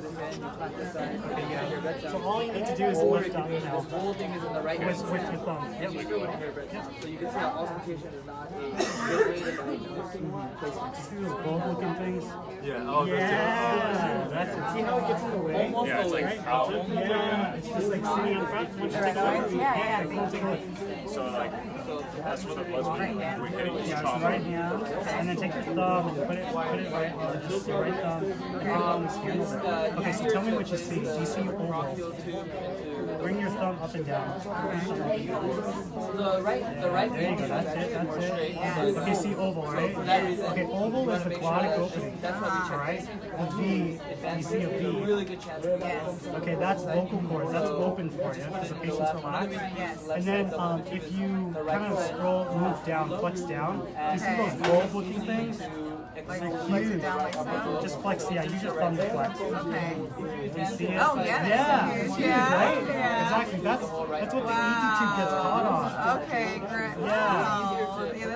for this end, you clamp this side. Okay, yeah. Your red So thumb. all you need to do is Or lift up the now. whole thing is in the right hand. With your thumb. Yep. Your red thumb. So you can see how auscultation is not a good way to diagnose placement. See those gold looking things? Yeah. Oh, Yeah, that's it. See how it gets in the way? Almost Yeah, it's always. like out. Yeah, it's just like sitting in front. Once you take it out, Yeah, So like that's where the blood's being we're hitting each yeah, so trauma. right hand, and then take your thumb and put it right on just your right thumb on the skin. Okay, so tell me what you see. Do you see oval? Bring your thumb up and down. The right There you go, that's it, that's it. Okay, see oval, right? Okay, oval is the glottic opening. That's how we check. Right? A V, you see a a V. really good chance. Okay, that's vocal cords. That's open for you because the patient's relaxed. And then if you kind of scroll, move down, flex down, you see those gold looking things? Like They're flex it huge. down like so. Just flex, yeah, use your thumb to flex. Okay. You see it? Oh, yeah, that's Yeah, huge. it's huge, Yeah, right? yeah. Exactly. That's what the ET tube gets caught